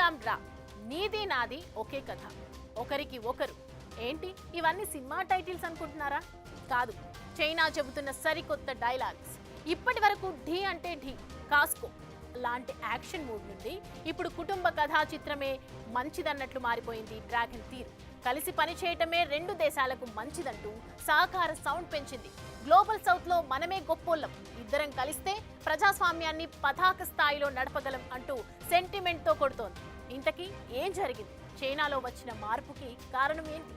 చెప్పుకుందాం రా, నీది నాది ఒకే కథ, ఒకరికి ఒకరు. ఏంటి ఇవన్నీ సినిమా టైటిల్స్ అనుకుంటున్నారా? కాదు, చైనా చెబుతున్న సరికొత్త డైలాగ్స్. ఇప్పటి వరకు ఢీ అంటే ఢీ, కాస్కో లాంటి యాక్షన్ మూడ్ నుండి ఇప్పుడు కుటుంబ కథా చిత్రమే మంచిదన్నట్లు మారిపోయింది డ్రాగన్ తీరు. కలిసి పనిచేయటమే రెండు దేశాలకు మంచిదంటూ సహకార సౌండ్ పెంచింది. గ్లోబల్ సౌత్ లో మనమే గొప్పోళ్ళం, ఇద్దరం కలిస్తే ప్రజాస్వామ్యాన్ని పతాక స్థాయిలో నడపగలం అంటూ సెంటిమెంట్ తో కొడుతోంది. ఇంతకీ ఏం జరిగింది? చైనాలో వచ్చిన మార్పుకి కారణం ఏంటి?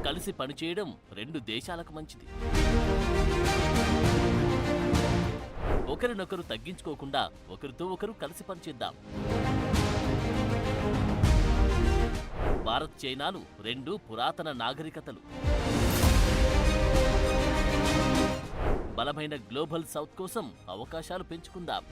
కలిసి పనిచేయడం రెండు దేశాలకు మంచిది. ఒకరినొకరు తగ్గించుకోకుండా ఒకరితో ఒకరు కలిసి పనిచేద్దాం. భారత్ చైనాలు రెండు పురాతన నాగరికతలు. బలమైన గ్లోబల్ సౌత్ కోసం అవకాశాలు పెంచుకుందాం.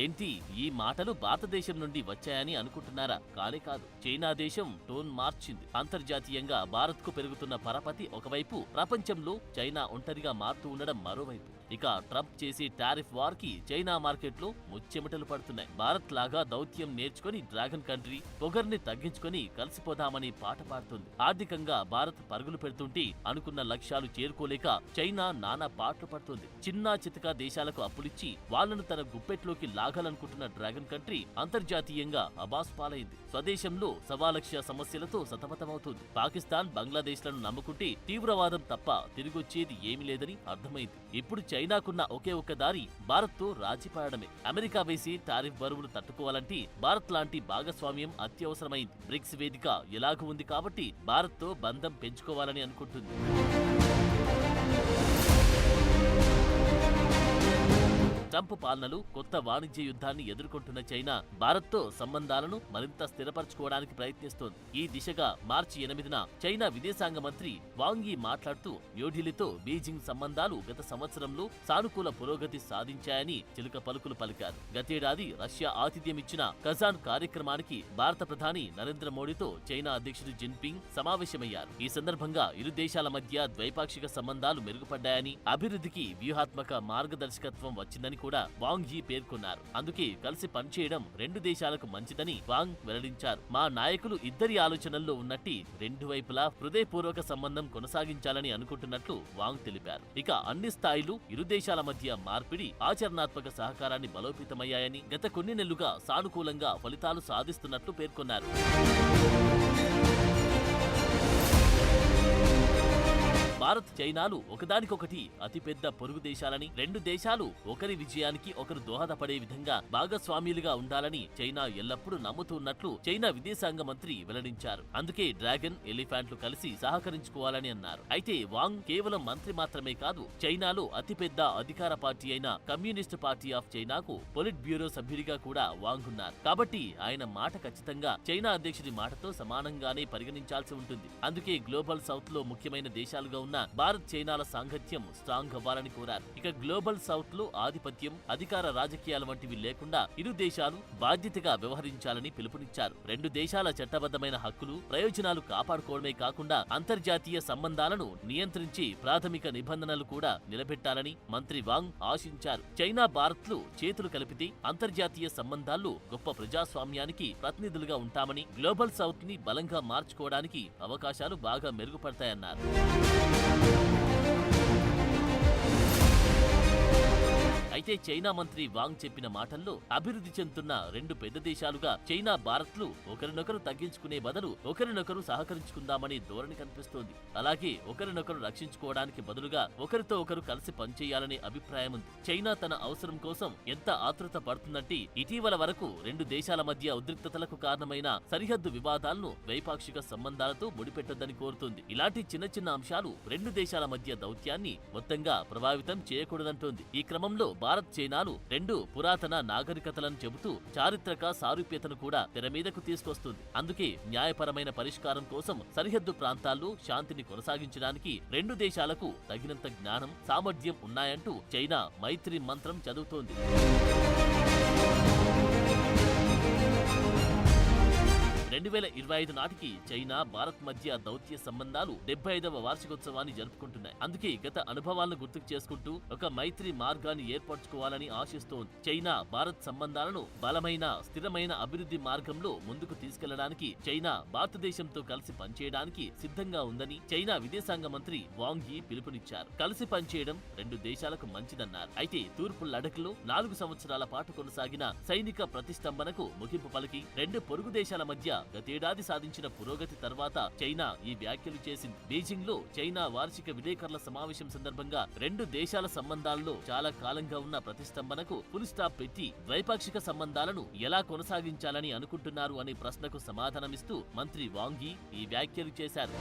ఏంటి ఈ మాటలు భారతదేశం నుండి వచ్చాయని అనుకుంటున్నారా? కానే కాదు. చైనా దేశం టోన్ మార్చింది. అంతర్జాతీయంగా భారత్ కు పెరుగుతున్న పరపతి ఒకవైపు, ప్రపంచంలో చైనా ఒంటరిగా మారుతూ ఉండడం మరోవైపు. ఇక ట్రంప్ చేసే టారిఫ్ వార్ కి చైనా మార్కెట్ లో ముచ్చెమటలు పడుతున్నాయి. భారత్ లాగా దౌత్యం నేర్చుకుని డ్రాగన్ కంట్రీ పొగర్ని తగ్గించుకుని కలిసిపోదామని పాట పాడుతుంది. ఆర్థికంగా భారత్ పరుగులు పెడుతుంటే అనుకున్న లక్ష్యాలు చేరుకోలేక చైనా నానా పాటలు పడుతుంది. చిన్నా చితకా దేశాలకు అప్పులిచ్చి వాళ్లను తన గుప్పెట్లోకి లాగాలనుకుంటున్న డ్రాగన్ కంట్రీ అంతర్జాతీయంగా అబాస్ పాలైంది. స్వదేశంలో సవాలక్ష్య సమస్యలతో సతమతమవుతుంది. పాకిస్తాన్, బంగ్లాదేశ్ లను నమ్ముకుంటే తీవ్రవాదం తప్ప తిరిగొచ్చేది ఏమీ లేదని అర్థమైంది. ఇప్పుడు చైనాకున్న ఒకే ఒక్క దారి భారత్ తో రాజీ పడడమే. అమెరికా వేసి టారిఫ్ బరువులు తట్టుకోవాలంటే భారత్ లాంటి భాగస్వామ్యం అత్యవసరమైంది. బ్రిక్స్ వేదిక ఎలాగూ ఉంది కాబట్టి భారత్ తో బంధం పెంచుకోవాలని అనుకుంటుంది. ట్రంప్ పాలనలు కొత్త వాణిజ్య యుద్ధాన్ని ఎదుర్కొంటున్న చైనా భారత్తో సంబంధాలను మరింత స్థిరపరచుకోవడానికి ప్రయత్నిస్తోంది. ఈ దిశగా మార్చి 8న చైనా విదేశాంగ మంత్రి వాంగ్ యీ మాట్లాడుతూ న్యూఢిల్లీతో బీజింగ్ సంబంధాలు గత సంవత్సరంలో సానుకూల పురోగతి సాధించాయని చిలుక పలుకులు పలికారు. గతేడాది రష్యా ఆతిథ్యమిచ్చిన కజాన్ కార్యక్రమానికి భారత ప్రధాని నరేంద్ర మోడీతో చైనా అధ్యక్షుడు జిన్పింగ్ సమావేశమయ్యారు. ఈ సందర్భంగా ఇరు దేశాల మధ్య ద్వైపాక్షిక సంబంధాలు మెరుగుపడ్డాయని, అభివృద్ధికి వ్యూహాత్మక మార్గదర్శకత్వం వచ్చిందని కూడా వాంగ్ యీ పేర్కొన్నారు. అందుకే కలిసి పనిచేయడం రెండు దేశాలకు మంచిదని వాంగ్ వెల్లడించారు. మా నాయకులు ఇద్దరి ఆలోచనల్లో ఉన్నట్టి రెండు వైపులా హృదయపూర్వక సంబంధం కొనసాగించాలని అనుకుంటున్నట్లు వాంగ్ తెలిపారు. ఇక అన్ని స్థాయిలు ఇరు దేశాల మధ్య మార్పిడి, ఆచరణాత్మక సహకారాన్ని బలోపేతమయ్యాయని, గత కొన్ని నెలలుగా సానుకూలంగా ఫలితాలు సాధిస్తున్నట్లు పేర్కొన్నారు. భారత్ చైనాలు ఒకదానికొకటి అతిపెద్ద పొరుగు దేశాలని, రెండు దేశాలు ఒకరి విజయానికి ఒకరు దోహదపడే విధంగా భాగస్వామ్యులుగా ఉండాలని చైనా ఎల్లప్పుడూ నమ్ముతున్నట్లు చైనా విదేశాంగ మంత్రి వెల్లడించారు. అందుకే డ్రాగన్, ఎలిఫెంట్లు కలిసి సహకరించుకోవాలని అన్నారు. అయితే వాంగ్ కేవలం మంత్రి మాత్రమే కాదు, చైనాలో అతిపెద్ద అధికార పార్టీ అయిన కమ్యూనిస్ట్ పార్టీ ఆఫ్ చైనాకు పొలిట్ బ్యూరో సభ్యుడిగా కూడా వాంగ్ ఉన్నారు. కాబట్టి ఆయన మాట ఖచ్చితంగా చైనా అధ్యక్షుడి మాటతో సమానంగానే పరిగణించాల్సి ఉంటుంది. అందుకే గ్లోబల్ సౌత్ లో ముఖ్యమైన దేశాలుగా ఉన్న భారత్ చైనాల సాంగత్యం స్ట్రాంగ్ అవ్వాలని కోరారు. ఇక గ్లోబల్ సౌత్ లో ఆధిపత్యం, అధికార రాజకీయాల వంటివి లేకుండా ఇరు దేశాలు బాధ్యతగా వ్యవహరించాలని పిలుపునిచ్చారు. రెండు దేశాల చట్టబద్ధమైన హక్కులు, ప్రయోజనాలు కాపాడుకోవడమే కాకుండా అంతర్జాతీయ సంబంధాలను నియంత్రించి ప్రాథమిక నిబంధనలు కూడా నిలబెట్టాలని మంత్రి వాంగ్ ఆశించారు. చైనా, భారత్లు చేతులు కలిపితే అంతర్జాతీయ సంబంధాల్లో గొప్ప ప్రజాస్వామ్యానికి ప్రతినిధులుగా ఉంటామని, గ్లోబల్ సౌత్ ని బలంగా మార్చుకోవడానికి అవకాశాలు బాగా మెరుగుపడతాయన్నారు. అయితే చైనా మంత్రి వాంగ్ చెప్పిన మాటల్లో అభివృద్ధి చెందుతున్న రెండు పెద్ద దేశాలుగా చైనా, భారత్లు ఒకరినొకరు తగ్గించుకునే బదులు ఒకరినొకరు సహకరించుకుందామని ధోరణి కనిపిస్తోంది. అలాగే ఒకరినొకరు రక్షించుకోవడానికి బదులుగా ఒకరితో ఒకరు కలిసి పనిచేయాలనే అభిప్రాయం ఉంది. చైనా తన అవసరం కోసం ఎంత ఆతృత పడుతుందంటే ఇటీవల వరకు రెండు దేశాల మధ్య ఉద్రిక్తతలకు కారణమైన సరిహద్దు వివాదాలను ద్వైపాక్షిక సంబంధాలతో ముడిపెట్టొద్దని కోరుతుంది. ఇలాంటి చిన్న చిన్న అంశాలు రెండు దేశాల మధ్య దౌత్యాన్ని మొత్తంగా ప్రభావితం చేయకూడదంటోంది. ఈ క్రమంలో భారత్ చైనాలు రెండు పురాతన నాగరికతలను చెబుతూ చారిత్రక సారూప్యతను కూడా తెరమీదకు తీసుకొస్తుంది. అందుకే న్యాయపరమైన పరిష్కారం కోసం సరిహద్దు ప్రాంతాల్లో శాంతిని కొనసాగించడానికి రెండు దేశాలకు తగినంత జ్ఞానం, సామర్థ్యం ఉన్నాయంటూ చైనా మైత్రి మంత్రం చదువుతోంది. 2025 నాటికి చైనా భారత్ మధ్య దౌత్య సంబంధాలు 75వ వార్షికోత్సవాన్ని జరుపుకుంటున్నాయి. అందుకే గత అనుభవాలను గుర్తుకు చేసుకుంటూ ఒక మైత్రి మార్గాన్ని ఏర్పరచుకోవాలని ఆశిస్తోంది. చైనా భారత్ సంబంధాలను బలమైన స్థిరమైన అభివృద్ధి మార్గంలో ముందుకు తీసుకెళ్లడానికి చైనా భారతదేశంతో కలిసి పనిచేయడానికి సిద్ధంగా ఉందని చైనా విదేశాంగ మంత్రి వాంగ్ యీ పిలుపునిచ్చారు. కలిసి పనిచేయడం రెండు దేశాలకు మంచిదన్నారు. అయితే తూర్పు లడఖ్లో 4 సంవత్సరాల పాటు కొనసాగిన సైనిక ప్రతిష్టంభనకు ముగింపు పలికి రెండు పొరుగు దేశాల మధ్య గతేడాది సాధించిన పురోగతి తర్వాత చైనా ఈ వ్యాఖ్యలు చేసింది. బీజింగ్ లో చైనా వార్షిక విలేకరుల సమావేశం సందర్భంగా రెండు దేశాల సంబంధాల్లో చాలా కాలంగా ఉన్న ప్రతిష్టంభనకు ఫుల్ స్టాప్ పెట్టి ద్వైపాక్షిక సంబంధాలను ఎలా కొనసాగించాలని అనుకుంటున్నారు అనే ప్రశ్నకు సమాధానమిస్తూ మంత్రి వాంగ్ యీ ఈ వ్యాఖ్యలు చేశారు.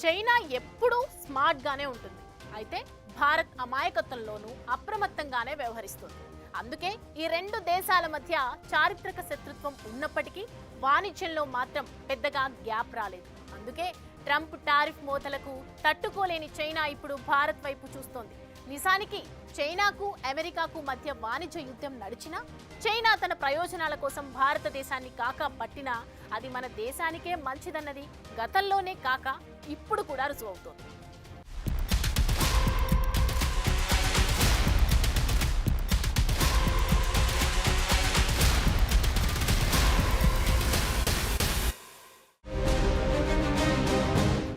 చైనా ఎప్పుడూ స్మార్ట్ గానే ఉంటుంది. అయితే భారత్ అమాయకత్వంలోనూ అప్రమత్తంగానే వ్యవహరిస్తుంది. అందుకే ఈ రెండు దేశాల మధ్య చారిత్రక శత్రుత్వం ఉన్నప్పటికీ వాణిజ్యంలో మాత్రం పెద్దగా గ్యాప్ రాలేదు. అందుకే ట్రంప్ టారిఫ్ మోతలకు తట్టుకోలేని చైనా ఇప్పుడు భారత్ వైపు చూస్తోంది. నిజానికి చైనాకు అమెరికాకు మధ్య వాణిజ్య యుద్ధం నడిచినా చైనా తన ప్రయోజనాల కోసం భారతదేశాన్ని కాక పట్టినా అది మన దేశానికే మంచిదన్నది గతంలోనే కాక ఇప్పుడు కూడా రుజువు అవుతోంది.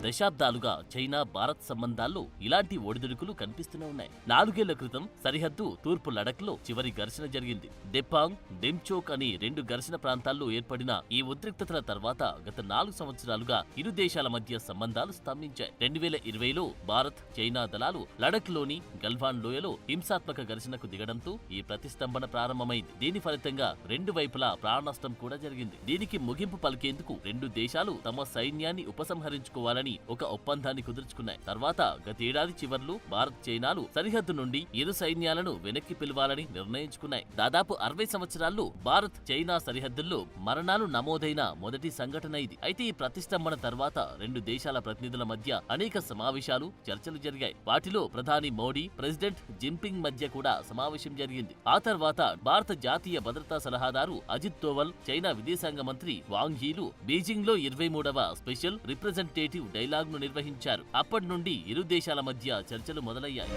దశాబ్దాలుగా చైనా భారత్ సంబంధాల్లో ఇలాంటి ఒడిదుడుకులు కనిపిస్తూనే ఉన్నాయి. 4 ఏళ్ల క్రితం సరిహద్దు తూర్పు లడఖ్లో చివరి ఘర్షణ జరిగింది. డెపాంగ్, డెమ్చోక్ అని 2 ఘర్షణ ప్రాంతాల్లో ఏర్పడిన ఈ ఉద్రిక్తతల తర్వాత గత 4 సంవత్సరాలుగా ఇరు దేశాల మధ్య సంబంధాలు స్తంభించాయి. 2020లో భారత్, చైనా దళాలు లడఖ్లోని గల్వాన్ లోయలో హింసాత్మక ఘర్షణకు దిగడంతో ఈ ప్రతిష్టంభన ప్రారంభమైంది. దీని ఫలితంగా రెండు వైపులా ప్రాణనష్టం కూడా జరిగింది. దీనికి ముగింపు పలికేందుకు రెండు దేశాలు తమ సైన్యాన్ని ఉపసంహరించుకోవాలని ఒక ఒప్పందాన్ని కుదుర్చుకున్నాయి. తర్వాత గతేడాది చివర్లో భారత్, చైనాలు సరిహద్దు నుండి ఇరు సైన్యాలను వెనక్కి పిలవాలని నిర్ణయించుకున్నాయి. దాదాపు 60 సంవత్సరాల్లో భారత్, చైనా సరిహద్దుల్లో మరణాలు నమోదైన మొదటి సంఘటన ఇది. అయితే ఈ ప్రతిష్టంభన తర్వాత రెండు దేశాల ప్రతినిధుల మధ్య అనేక సమావేశాలు, చర్చలు జరిగాయి. వాటిలో ప్రధాని మోడీ, ప్రెసిడెంట్ జిన్పింగ్ మధ్య కూడా సమావేశం జరిగింది. ఆ తర్వాత భారత జాతీయ భద్రతా సలహాదారు అజిత్ దోవల్, చైనా విదేశాంగ మంత్రి వాంగ్ యీలు బీజింగ్ లో 23వ స్పెషల్ రిప్రజెంటేటివ్ డైలాగ్ను నిర్వహించారు. అప్పటి నుండి ఇరు దేశాల మధ్య చర్చలు మొదలయ్యాయి.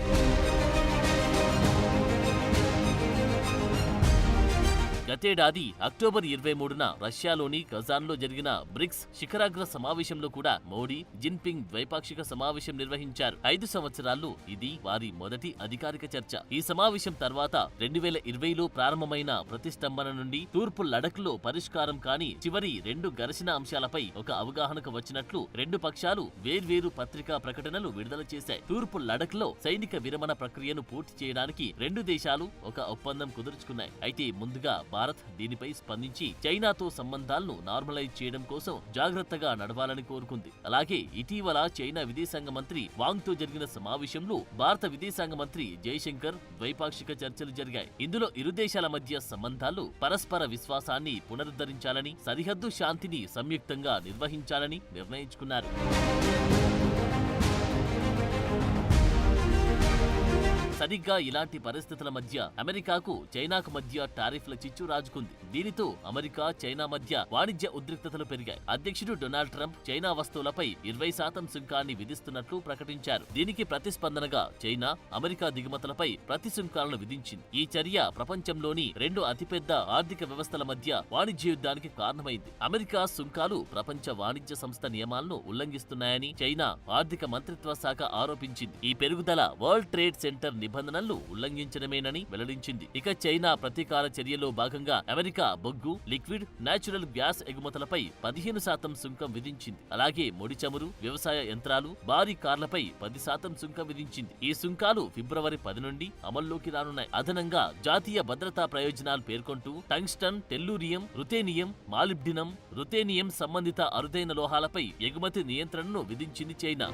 గతేడాది అక్టోబర్ 23న రష్యాలోని కజాన్లో జరిగిన బ్రిక్స్ శిఖరాగ్ర సమావేశంలో కూడా మోడీ, జిన్పింగ్ ద్వైపాక్షిక సమావేశం నిర్వహించారు. 5 సంవత్సరాల్లో ఇది వారి మొదటి అధికారిక చర్చ. ఈ సమావేశం తర్వాత 2020లో ప్రారంభమైన ప్రతిష్టంభన నుండి తూర్పు లడఖ్లో పరిష్కారం కాని చివరి 2 ఘర్షణ అంశాలపై ఒక అవగాహనకు వచ్చినట్లు రెండు పక్షాలు వేర్వేరు పత్రికా ప్రకటనలు విడుదల చేశాయి. తూర్పు లడఖ్లో సైనిక విరమణ ప్రక్రియను పూర్తి చేయడానికి రెండు దేశాలు ఒక ఒప్పందం కుదుర్చుకున్నాయి. అయితే ముందుగా భారత్ దీనిపై స్పందించి చైనాతో సంబంధాలను నార్మలైజ్ చేయడం కోసం జాగ్రత్తగా నడవాలని కోరుకుంది. అలాగే ఇటీవల చైనా విదేశాంగ మంత్రి వాంగ్ తో జరిగిన సమావేశంలో భారత విదేశాంగ మంత్రి జైశంకర్ ద్వైపాక్షిక చర్చలు జరిగాయి. ఇందులో ఇరు దేశాల మధ్య సంబంధాలు పరస్పర విశ్వాసాన్ని పునరుద్ధరించాలని, సరిహద్దు శాంతిని సంయుక్తంగా నిర్వహించాలని నిర్ణయించుకున్నారు. సరిగ్గా ఇలాంటి పరిస్థితుల మధ్య అమెరికాకు, చైనాకు మధ్య టారిఫ్ల చిచ్చు రాజుకుంది. దీనితో అమెరికా, చైనా మధ్య వాణిజ్య ఉద్రిక్తతలు పెరిగాయి. అధ్యక్షుడు డొనాల్డ్ ట్రంప్ చైనా వస్తువులపై 20% సుంకాన్ని విధిస్తున్నట్లు ప్రకటించారు. దీనికి ప్రతిస్పందనగా చైనా, అమెరికా దిగుమతులపై ప్రతి సుంకాలను విధించింది. ఈ చర్య ప్రపంచంలోని రెండు అతిపెద్ద ఆర్థిక వ్యవస్థల మధ్య వాణిజ్య యుద్ధానికి కారణమైంది. అమెరికా సుంకాలు ప్రపంచ వాణిజ్య సంస్థ నియమాలను ఉల్లంఘిస్తున్నాయని చైనా ఆర్థిక మంత్రిత్వ శాఖ ఆరోపించింది. ఈ పెరుగుదల వరల్డ్ ట్రేడ్ సెంటర్ నిబంధనలను ఉల్లంఘించడమేనని వెల్లడించింది. ఇక చైనా ప్రతీకార చర్యలో భాగంగా అమెరికా బొగ్గు, లిక్విడ్ నాచురల్ గ్యాస్ ఎగుమతులపై 15% సుంకం విధించింది. అలాగే ముడి చమురు, వ్యవసాయ యంత్రాలు, భారీ కార్లపై 10% సుంకం విధించింది. ఈ సుంకాలు ఫిబ్రవరి 10 నుండి అమల్లోకి రానున్నాయి. అదనంగా జాతీయ భద్రతా ప్రయోజనాలు పేర్కొంటూ టంగ్స్టన్, టెల్లూరియం, రుతేనియం, మాలిబ్డినం, రుతేనియం సంబంధిత అరుదైన లోహాలపై ఎగుమతి నియంత్రణను విధించింది చైనా.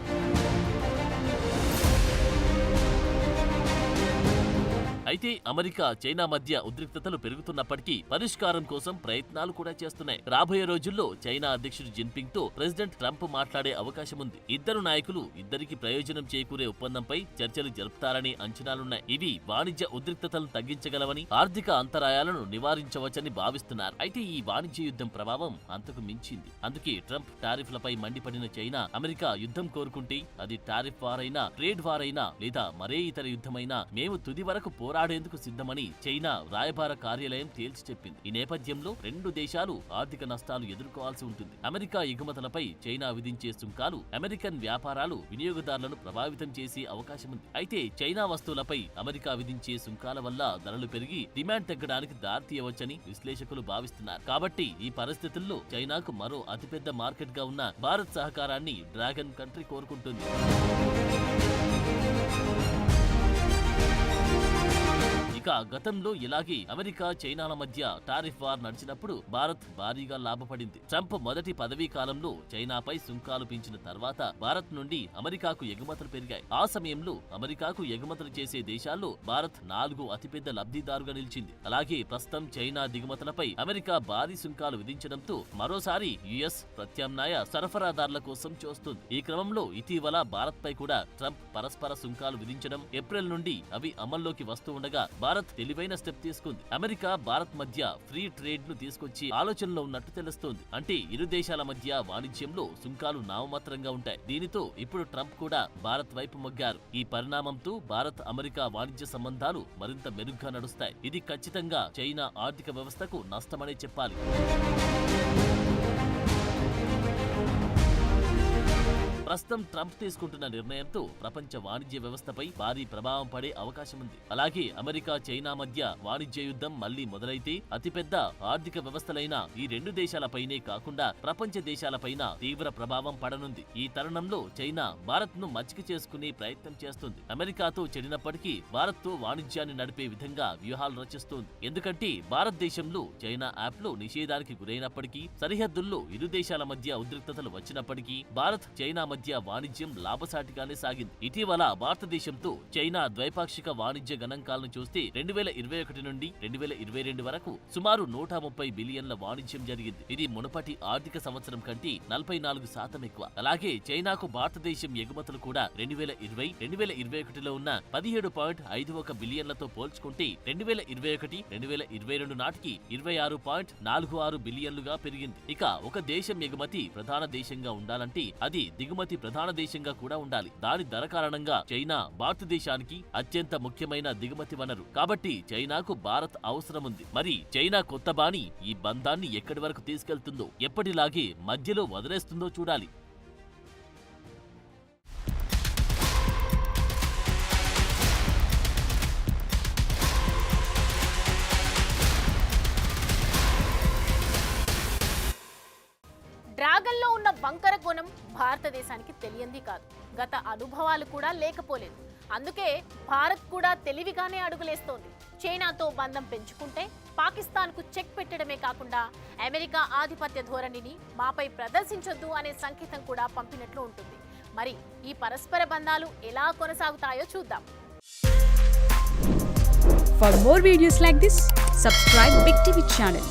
అయితే అమెరికా చైనా మధ్య ఉద్రిక్తతలు పెరుగుతున్నప్పటికీ పరిష్కారం కోసం ప్రయత్నాలు కూడా చేస్తున్నాయి. రాబోయే రోజుల్లో చైనా అధ్యక్షుడు జిన్పింగ్ తో ప్రెసిడెంట్ ట్రంప్ మాట్లాడే అవకాశం ఉంది. ఇద్దరు నాయకులు ఇద్దరికి ప్రయోజనం చేకూరే ఒప్పందంపై చర్చలు జరుపుతారని అంచనాలున్నాయి. ఇవి వాణిజ్య ఉద్రిక్తతలను తగ్గించగలవని, ఆర్థిక అంతరాయాలను నివారించవచ్చని భావిస్తున్నారు. అయితే ఈ వాణిజ్య యుద్ధం ప్రభావం అంతకు మించింది. అందుకే ట్రంప్ టారిఫ్లపై మండిపడిన చైనా అమెరికా యుద్ధం కోరుకుంటే అది టారిఫ్ వార్ అయినా, ట్రేడ్ వార్ అయినా లేదా మరే ఇతర యుద్ధమైనా మేము తుది వరకు పోరాడేందుకు సిద్ధమని చైనా రాయబార కార్యాలయం తేల్చి చెప్పింది. ఈ నేపథ్యంలో రెండు దేశాలు ఆర్థిక నష్టాలు ఎదుర్కోవాల్సి ఉంటుంది. అమెరికా ఎగుమతులపై చైనా విధించే సుంకాలు అమెరికన్ వ్యాపారాలు, వినియోగదారులను ప్రభావితం చేసే అవకాశం ఉంది. అయితే చైనా వస్తువులపై అమెరికా విధించే సుంకాల వల్ల ధరలు పెరిగి డిమాండ్ తగ్గడానికి దారితీయవచ్చని విశ్లేషకులు భావిస్తున్నారు. కాబట్టి ఈ పరిస్థితుల్లో చైనాకు మరో అతిపెద్ద మార్కెట్ గా ఉన్న భారత్ సహకారాన్ని డ్రాగన్ కంట్రీ కోరుకుంటుంది. ఇక గతంలో ఇలాగే అమెరికా చైనాల మధ్య టారిఫ్ వార్ నడిచినప్పుడు భారత్ భారీగా లాభపడింది. ట్రంప్ మొదటి పదవీ కాలంలో చైనాపై సుంకాలు పెంచిన తర్వాత భారత్ నుండి అమెరికాకు ఎగుమతులు పెరిగాయి. ఆ సమయంలో అమెరికాకు ఎగుమతులు చేసే దేశాల్లో భారత్ 4వ అతిపెద్ద లబ్ధిదారుగా నిలిచింది. అలాగే ప్రస్తుతం చైనా దిగుమతులపై అమెరికా భారీ సుంకాలు విధించడంతో మరోసారి యుఎస్ ప్రత్యామ్నాయ సరఫరాదారుల కోసం చూస్తుంది. ఈ క్రమంలో ఇటీవల భారత్ పై కూడా ట్రంప్ పరస్పర సుంకాలు విధించడం, ఏప్రిల్ నుండి అవి అమల్లోకి వస్తూ ఉండగా భారత్ తెలివైన స్టెప్ తీసుకుంది. అమెరికా భారత్ మధ్య ఫ్రీ ట్రేడ్ ను తీసుకొచ్చి ఆలోచనలో ఉన్నట్టు తెలుస్తోంది. అంటే ఇరు దేశాల మధ్య వాణిజ్యంలో సుంకాలు నామమాత్రంగా ఉంటాయి. దీనితో ఇప్పుడు ట్రంప్ కూడా భారత్ వైపు మొగ్గారు. ఈ పరిణామంతో భారత్ అమెరికా వాణిజ్య సంబంధాలు మరింత మెరుగ్గా నడుస్తాయి. ఇది ఖచ్చితంగా చైనా ఆర్థిక వ్యవస్థకు నష్టమనే చెప్పాలి. ప్రస్తుతం ట్రంప్ తీసుకుంటున్న నిర్ణయంతో ప్రపంచ వాణిజ్య వ్యవస్థపై భారీ ప్రభావం పడే అవకాశం ఉంది. అలాగే అమెరికా చైనా మధ్య వాణిజ్య యుద్ధం మళ్లీ మొదలైతే అతిపెద్ద ఆర్థిక వ్యవస్థలైన ఈ రెండు దేశాలపైనే కాకుండా ప్రపంచ దేశాలపైన తీవ్ర ప్రభావం పడనుంది. ఈ తరుణంలో చైనా భారత్ ను మచ్చిక చేసుకునే ప్రయత్నం చేస్తుంది. అమెరికాతో చెడినప్పటికీ భారత్ తో వాణిజ్యాన్ని నడిపే విధంగా వ్యూహాలు రచిస్తోంది. ఎందుకంటే భారతదేశంలో చైనా యాప్ లో నిషేధానికి గురైనప్పటికీ, సరిహద్దుల్లో ఇరు దేశాల మధ్య ఉద్రిక్తతలు వచ్చినప్పటికీ భారత్ చైనా మధ్య వాణిజ్యం లాభసాటిగానే సాగింది. ఇటీవల భారతదేశంతో చైనా ద్వైపాక్షిక వాణిజ్య గణాంకాలను చూస్తే 2021 నుండి 2022 వరకు సుమారు 130 బిలియన్ల వాణిజ్యం జరిగింది. ఇది మునుపటి ఆర్థిక సంవత్సరం కంటే 44% ఎక్కువ. అలాగే చైనాకు భారతదేశం ఎగుమతులు కూడా 2020-2021లో ఉన్న 17.51 బిలియన్లతో పోల్చుకుంటే 2021-2022 నాటికి 26.46 బిలియన్లుగా పెరిగింది. ఇక ఒక దేశం ఎగుమతి ప్రధాన దేశంగా ఉండాలంటే అది దిగుమతి ప్రధాన దేశంగా కూడా ఉండాలి. దాని ధర కారణంగా చైనా భారతదేశానికి అత్యంత ముఖ్యమైన దిగుమతి వనరు. కాబట్టి చైనాకు భారత్ అవసరం ఉంది. మరి చైనా కొత్త బాణి ఈ బంధాన్ని ఎక్కడి వరకు తీసుకెళ్తుందో, ఎప్పటిలాగే మధ్యలో వదిలేస్తుందో చూడాలి. డ్రాగన్లో ఉన్న వంకర గుణం భారతదేశానికి తెలియంది కాదు. గత అనుభవాలు కూడా లేకపోలేదు. అందుకే భారత్ కూడా తెలివిగానే అడుగులేస్తోంది. చైనాతో బంధం పెంచుకుంటే పాకిస్తాన్కు చెక్ పెట్టడమే కాకుండా అమెరికా ఆధిపత్య ధోరణిని మాపై ప్రదర్శించొద్దు అనే సంకేతం కూడా పంపినట్లు ఉంటుంది. మరి ఈ పరస్పర బంధాలు ఎలా కొనసాగుతాయో చూద్దాం. For more videos like this, subscribe Big TV channel.